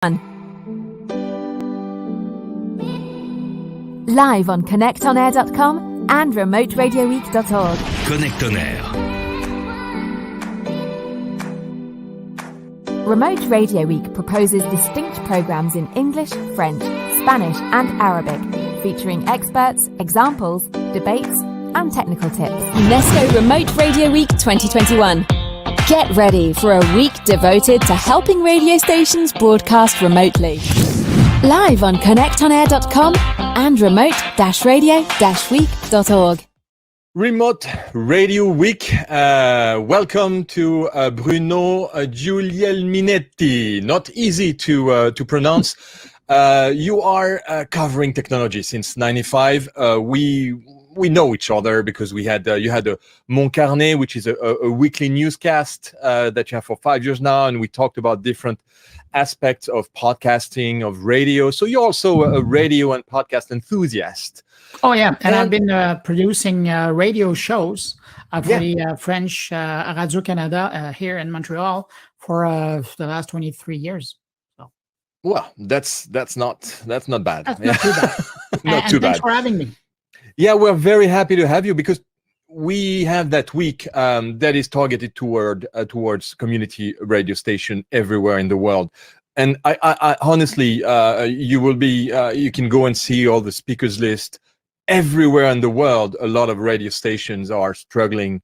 Live on connectonair.com and remoteradioweek.org. Connect on Air. Remote Radio Week proposes distinct programs in English, French, Spanish and Arabic, featuring experts, examples, debates and technical tips. UNESCO Remote Radio Week 2021. Get ready for a week devoted to helping radio stations broadcast remotely. Live on connectonair.com and remote-radio-week.org. Remote Radio Week. Welcome to Bruno Guglielminetti. Not easy to pronounce. You are covering technology since '95. We know each other because you had a Mon Carnet, which is a weekly newscast that you have for 5 years now, and we talked about different aspects of podcasting, of radio. So you're also a radio and podcast enthusiast. Oh yeah, and I've been producing radio shows for the French Radio Canada here in Montreal for the last 23 years. So. Well, that's not bad. That's not too bad. Not too bad. Thanks for having me. Yeah, we're very happy to have you because we have that week that is targeted towards community radio station everywhere in the world. And I honestly, you can go and see all the speakers list everywhere in the world. A lot of radio stations are struggling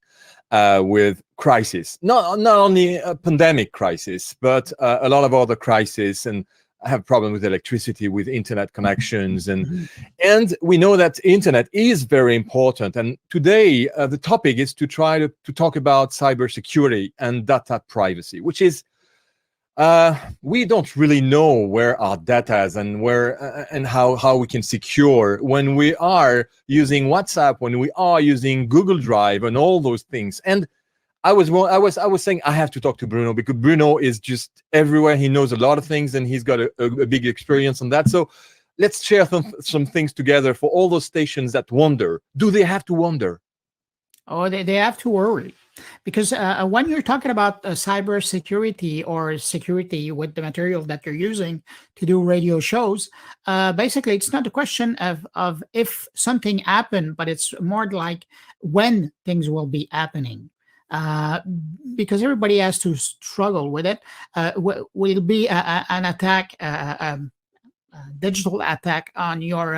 with crisis, not only a pandemic crisis, but a lot of other crises, and have problems with electricity, with internet connections, and we know that internet is very important. And today the topic is to try to talk about cybersecurity and data privacy, which is we don't really know where our data is and where and how we can secure when we are using WhatsApp, when we are using Google Drive, and all those things. And I was saying I have to talk to Bruno because Bruno is just everywhere. He knows a lot of things and he's got a big experience on that. So let's share some things together for all those stations that wonder. Do they have to wonder? Oh, they have to worry. Because when you're talking about cybersecurity or security with the material that you're using to do radio shows, basically it's not a question of if something happened, but it's more like when things will be happening. Because everybody has to struggle with it. Will be an attack, a digital attack on your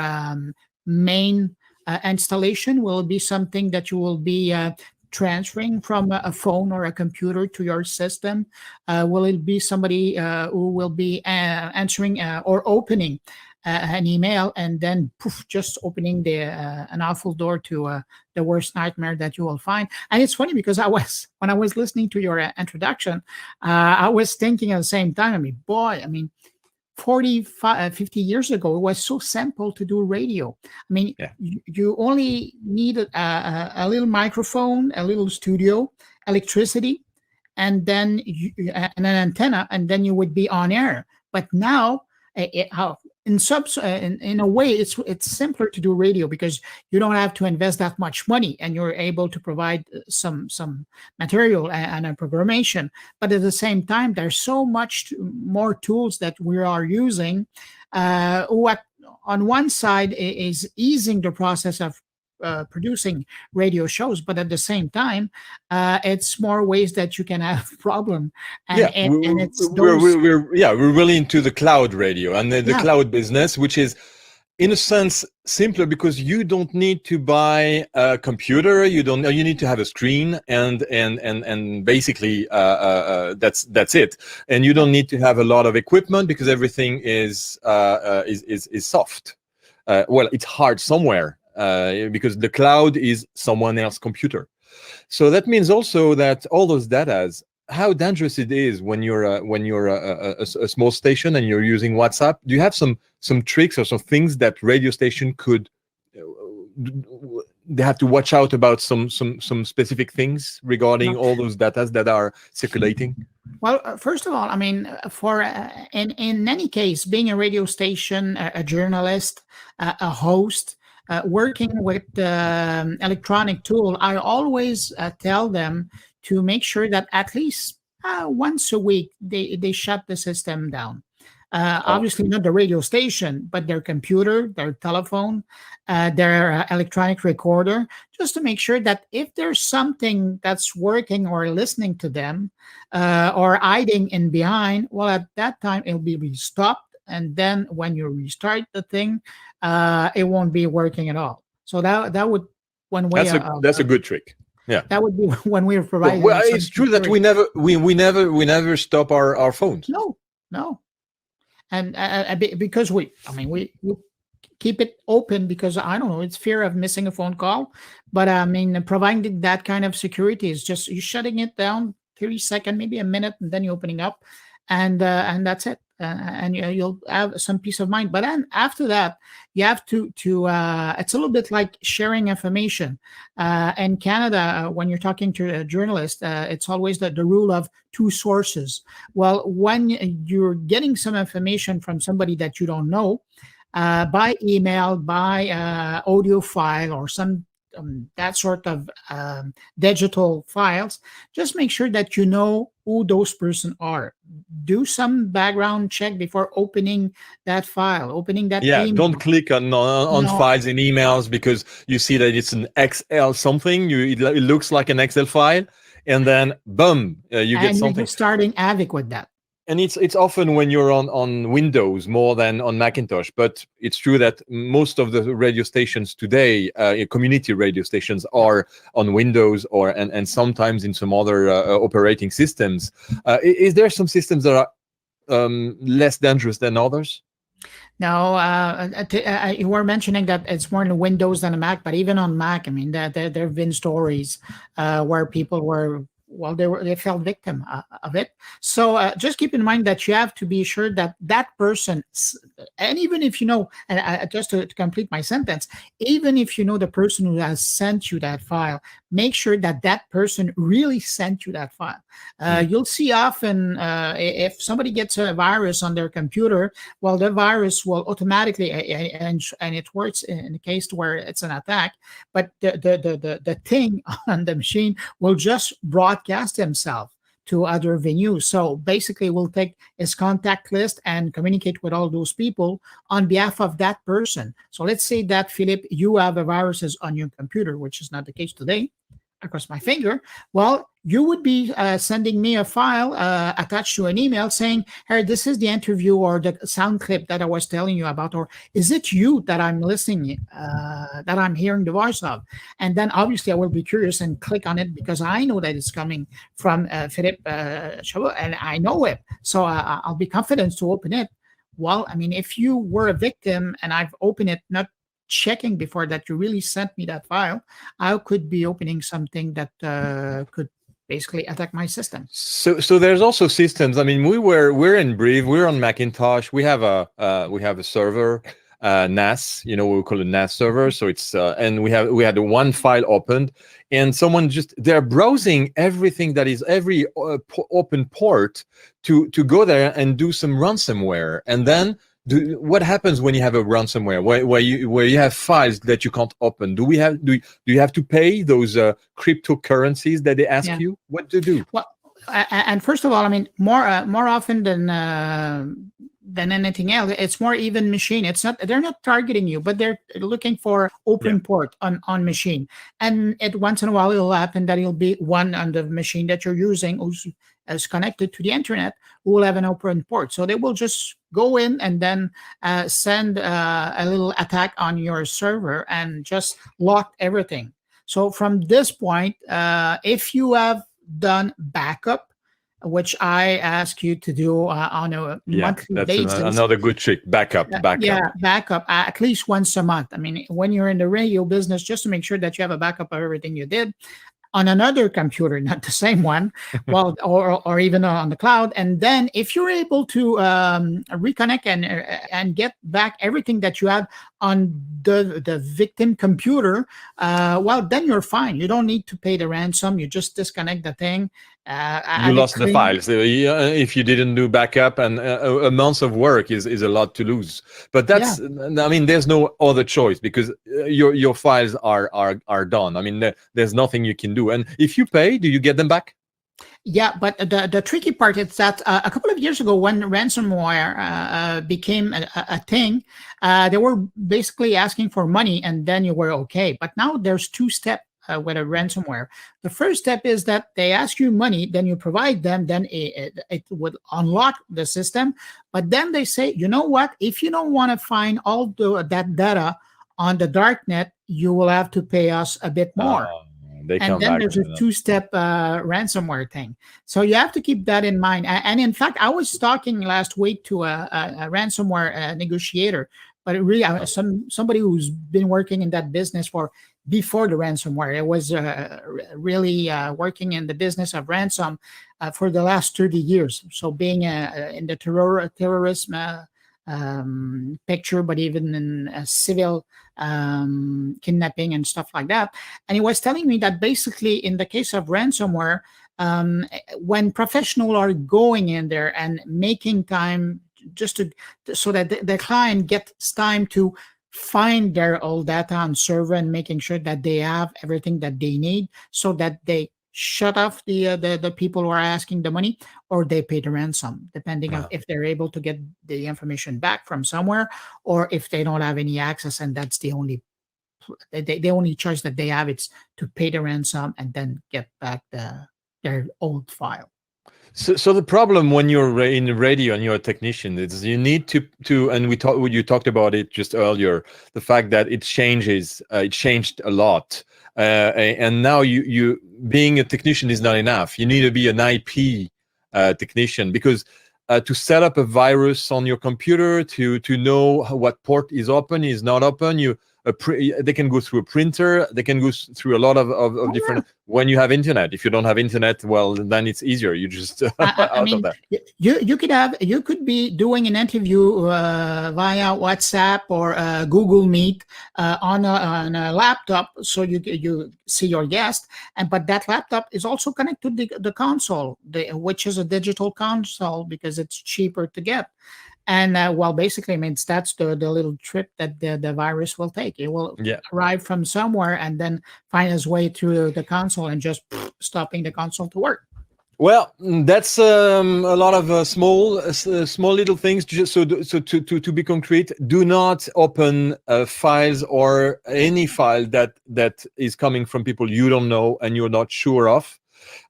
main installation? Will it be something that you will be transferring from a phone or a computer to your system? Will it be somebody who will be answering or opening an email and then poof, just opening an awful door to the worst nightmare that you will find? And it's funny because when I was listening to your introduction, I was thinking at the same time, 50 years ago, it was so simple to do radio. You only needed a little microphone, a little studio, electricity, and then an antenna, and then you would be on air. But now, in a way, it's simpler to do radio because you don't have to invest that much money, and you're able to provide some material and a programmation. But at the same time, there's so much more tools that we are using. What on one side is easing the process of producing radio shows, but at the same time, it's more ways that you can have problem. We're really into the cloud radio and the cloud business, which is in a sense simpler because you don't need to buy a computer. You need to have a screen and basically that's it. And you don't need to have a lot of equipment because everything is soft. Well, it's hard somewhere. Because the cloud is someone else's computer. So that means also that all those data, how dangerous it is when you're a small station and you're using WhatsApp. Do you have some tricks or some things that radio station could they have to watch out about some specific things regarding all those data that are circulating? Well, first of all, for in any case, being a radio station, a journalist, a host, working with electronic tool, I always tell them to make sure that at least once a week they shut the system down. Obviously not the radio station, but their computer, their telephone, their electronic recorder, just to make sure that if there's something that's working or listening to them or hiding in behind, well, at that time it'll be stopped. And then when you restart the thing, it won't be working at all. So that would one way. That's a good trick. Yeah, that would be one way of providing. Well, it's true that we never stop our phones. No. And because we keep it open because I don't know, it's fear of missing a phone call. But I mean, providing that kind of security is just you shutting it down 30 seconds, maybe a minute, and then you're opening up, and that's it. And you'll have some peace of mind. But then after that, you have to it's a little bit like sharing information. In Canada, when you're talking to a journalist, it's always the rule of two sources. Well, when you're getting some information from somebody that you don't know, by email, by audio file, or some that sort of digital files, just make sure that you know who those person are. Do some background check before opening that file, opening that email. Don't click on files in emails because you see that it's an XL something. It looks like an Excel file, and then boom, you get something. You're starting havoc with that. And it's often when you're on Windows more than on Macintosh. But it's true that most of the radio stations today, community radio stations, are on Windows and sometimes in some other operating systems. Is there some systems that are less dangerous than others? No, you were mentioning that it's more in Windows than a Mac, but even on Mac, I mean, there have been stories where people were. Well, they fell victim of it. So just keep in mind that you have to be sure that that person, and even if you know, and just to complete my sentence, even if you know the person who has sent you that file, make sure that that person really sent you that file. You'll see often if somebody gets a virus on their computer, well, the virus will automatically, and it works in the case where it's an attack, but the thing on the machine will just broadcast himself to other venues. So basically we'll take his contact list and communicate with all those people on behalf of that person. So let's say that, Philippe, you have a viruses on your computer, which is not the case today. Across my finger, well, you would be sending me a file attached to an email saying, hey, this is the interview or the sound clip that I was telling you about, or is it you that I'm listening, that I'm hearing the voice of? And then obviously I will be curious and click on it because I know that it's coming from Philippe Chabot, and I know it. So I'll be confident to open it. Well, I mean, if you were a victim and I've opened it, not checking before that you really sent me that file, I could be opening something that could basically attack my system. So there's also systems. I mean, we're in Brive, we're on Macintosh. We have a server, NAS. You know, we call it NAS server. So it's and we had one file opened, and someone they're browsing everything that is every open port to go there and do some ransomware, and then. What happens when you have a ransomware where you have files that you can't open? Do you have to pay those cryptocurrencies that they ask you? What to do? Well, and first of all, I mean, more often than anything else, it's more even machine. They're not targeting you, but they're looking for open port on machine. And once in a while it'll happen that it'll be one on the machine that you're using who's connected to the internet who will have an open port. So they will just go in and then send a little attack on your server and just lock everything. So from this point, if you have done backup, which I ask you to do on a monthly basis. That's another good trick. Backup. Yeah, backup at least once a month. I mean, when you're in the radio business, just to make sure that you have a backup of everything you did on another computer, not the same one, well, or even on the cloud. And then if you're able to reconnect and get back everything that you have on the victim computer, well, then you're fine. You don't need to pay the ransom. You just disconnect the thing. You lost the files. If you didn't do backup, and a month of work is a lot to lose. But that's, I mean, there's no other choice because your files are done. I mean, there's nothing you can do. And if you pay, do you get them back? Yeah, but the tricky part is that a couple of years ago, when ransomware became a thing, they were basically asking for money, and then you were okay. But now there's two steps with a ransomware. The first step is that they ask you money, then you provide them, then it would unlock the system. But then they say, you know what? If you don't want to find all that data on the darknet, you will have to pay us a bit more. And then there's a two-step ransomware thing. So you have to keep that in mind. And in fact, I was talking last week to a ransomware negotiator, but really somebody who's been working in that business before the ransomware. It was really working in the business of ransom for the last 30 years. So being in the terrorism picture, but even in civil kidnapping and stuff like that. And he was telling me that basically in the case of ransomware, when professionals are going in there and making time just so that the client gets time to find their old data on server and making sure that they have everything that they need, so that they shut off the people who are asking the money, or they pay the ransom, depending on if they're able to get the information back from somewhere, or if they don't have any access, and that's the only choice that they have, it's to pay the ransom and then get back their old file. So the problem when you're in radio and you're a technician is you need to and you talked about it just earlier, the fact that it changed a lot, and now you being a technician is not enough. You need to be an IP technician, because to set up a virus on your computer, to know what port is open, is not open, they can go through a printer, they can go through a lot of different. When you have internet, if you don't have internet, well, then it's easier. You just I mean, of that. You could be doing an interview via WhatsApp or Google Meet on a laptop, so you see your guest, but that laptop is also connected to the console, which is a digital console, because it's cheaper to get. And basically, means that's the little trip that the virus will take. It will arrive from somewhere and then find its way through the console and just stopping the console to work. Well, that's a lot of small little things. Just so to be concrete, do not open files or any file that is coming from people you don't know and you're not sure of.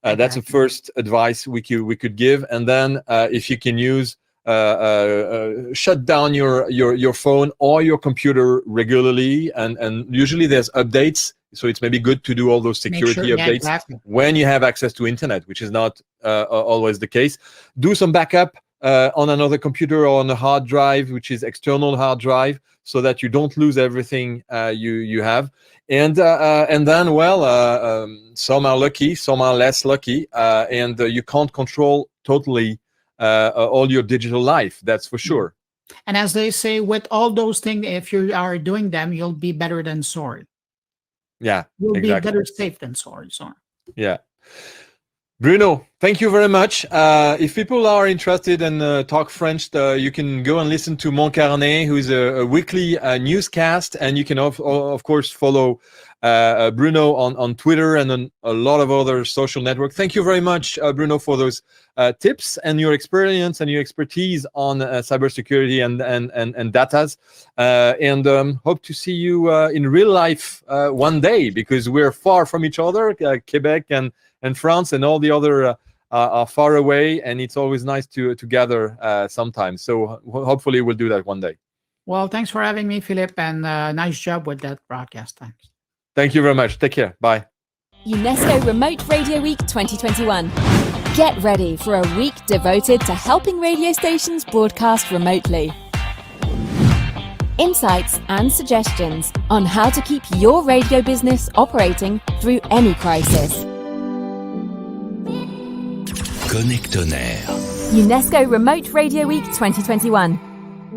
That's the first advice we could give. And then if you can use. Shut down your phone or your computer regularly, and usually there's updates, so it's maybe good to do all those security updates when you have access to internet, which is not always the case. Do some backup on another computer or on a hard drive, which is external hard drive, so that you don't lose everything you have. And then some are lucky, some are less lucky, and you can't control totally all your digital life, that's for sure. And as they say, with all those things, if you are doing them, you'll be better than sorry. Yeah, you'll be better safe than sorry. Yeah. Bruno, thank you very much. If people are interested in talk French, you can go and listen to Mon Carnet, who is a weekly newscast, and you can of course follow Bruno on Twitter and on a lot of other social networks. Thank you very much, Bruno, for those tips and your experience and your expertise on cybersecurity and datas. And hope to see you in real life one day, because we're far from each other. Quebec and France and all the other are far away, and it's always nice to gather sometimes. So hopefully we'll do that one day. Well, thanks for having me, Philippe, and nice job with that broadcast. Thanks. Thank you very much. Take care. Bye. UNESCO Remote Radio Week 2021. Get ready for a week devoted to helping radio stations broadcast remotely. Insights and suggestions on how to keep your radio business operating through any crisis. Connectonaire. UNESCO Remote Radio Week 2021.